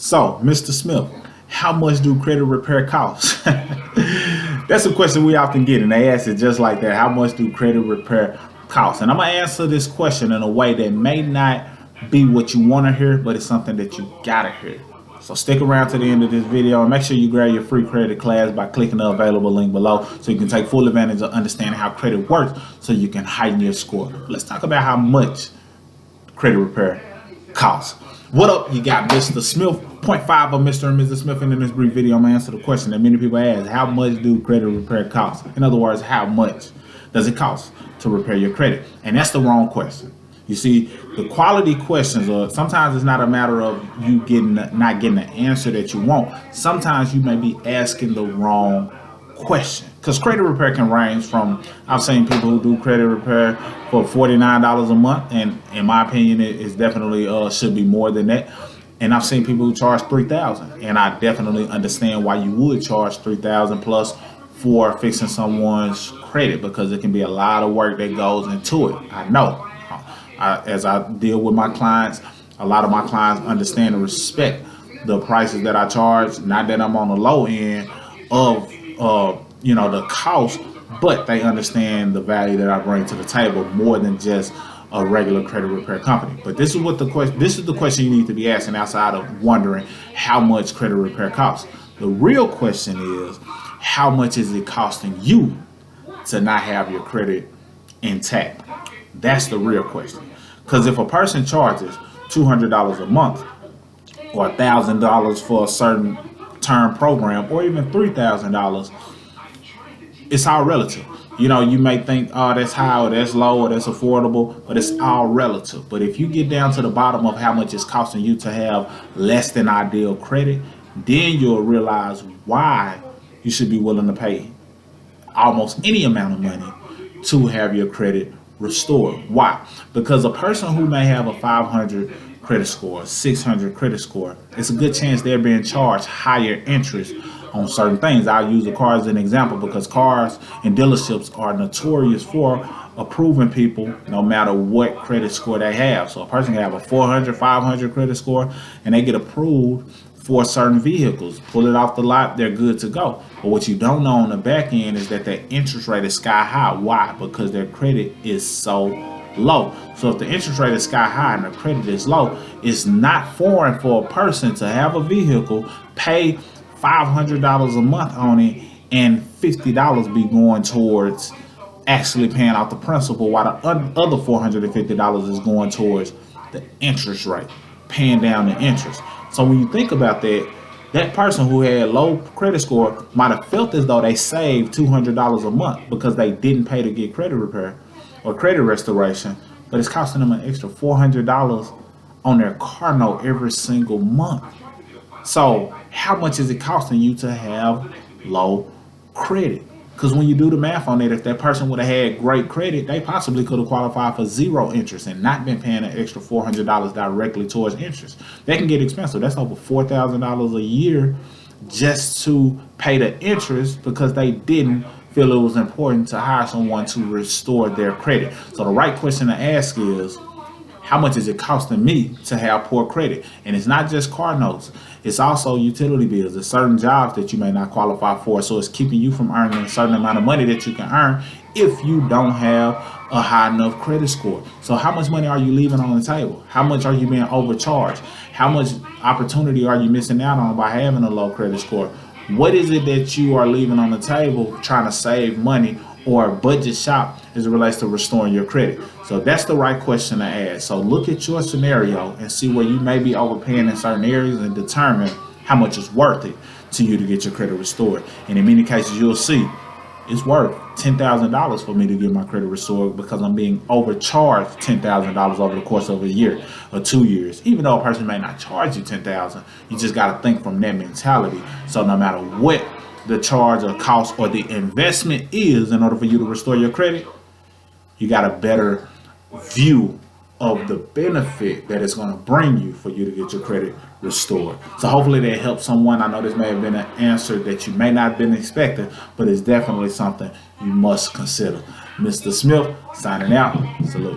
So, Mr. Smith, how much do credit repair cost? That's a question we often get, and they ask it just like that. How much do credit repair cost? And I'm going to answer this question in a way that may not be what you want to hear, but it's something that you got to hear. So stick around to the end of this video and make sure you grab your free credit class by clicking the available link below so you can take full advantage of understanding how credit works so you can heighten your score. Let's talk about how much credit repair costs. What up? You got Mr. Smith, 0.5 of Mr. and Mrs. Smith, and in this brief video, I'm going to answer the question that many people ask. How much do credit repair cost? In other words, how much does it cost to repair your credit? And that's the wrong question. You see, the quality questions are sometimes it's not a matter of you not getting the answer that you want. Sometimes you may be asking the wrong question, because credit repair can range from, I've seen people who do credit repair for $49 a month, and in my opinion it is definitely should be more than that. And I've seen people who charge $3,000, and I definitely understand why you would charge $3,000 plus for fixing someone's credit, because it can be a lot of work that goes into it. I know. As I deal with my clients, a lot of my clients understand and respect the prices that I charge. Not that I'm on the low end of the cost, but they understand the value that I bring to the table more than just a regular credit repair company. But this is what the question. This is the question you need to be asking outside of wondering how much credit repair costs. The real question is, how much is it costing you to not have your credit intact? That's the real question. Because if a person charges $200 a month or $1,000 for a certain term program, or even $3,000, it's all relative. You know, you may think, oh, that's high or that's low or that's affordable, but it's all relative. But if you get down to the bottom of how much it's costing you to have less than ideal credit, then you'll realize why you should be willing to pay almost any amount of money to have your credit restored. Why? Because a person who may have a 500 credit score, 600 credit score, it's a good chance they're being charged higher interest on certain things. I'll use a car as an example, because cars and dealerships are notorious for approving people no matter what credit score they have. So a person can have a 400, 500 credit score and they get approved for certain vehicles. Pull it off the lot, they're good to go. But what you don't know on the back end is that their interest rate is sky high. Why? Because their credit is so low. So if the interest rate is sky high and the credit is low, it's not foreign for a person to have a vehicle, pay $500 a month on it, and $50 be going towards actually paying out the principal, while the other $450 is going towards the interest rate, paying down the interest. So when you think about that, that person who had low credit score might have felt as though they saved $200 a month because they didn't pay to get credit repair or credit restoration, but it's costing them an extra $400 on their car note every single month. So how much is it costing you to have low credit? Because when you do the math on it, if that person would have had great credit, they possibly could have qualified for zero interest and not been paying an extra $400 directly towards interest. That can get expensive. That's over $4,000 a year just to pay the interest because they didn't feel it was important to hire someone to restore their credit. So the right question to ask is, how much is it costing me to have poor credit? And it's not just car notes. It's also utility bills. There's certain jobs that you may not qualify for. So it's keeping you from earning a certain amount of money that you can earn if you don't have a high enough credit score. So how much money are you leaving on the table? How much are you being overcharged? How much opportunity are you missing out on by having a low credit score? What is it that you are leaving on the table trying to save money or budget shop as it relates to restoring your credit? So that's the right question to ask. So look at your scenario and see where you may be overpaying in certain areas and determine how much is worth it to you to get your credit restored. And in many cases, you'll see it's worth $10,000 for me to get my credit restored because I'm being overcharged $10,000 over the course of a year or 2 years. Even though a person may not charge you $10,000, you just got to think from that mentality. So no matter what the charge or cost or the investment is in order for you to restore your credit, you got a better view of the benefit that it's going to bring you for you to get your credit restored. So hopefully that helps someone. I know this may have been an answer that you may not have been expecting, but it's definitely something you must consider. Mr. Smith signing out. Salute.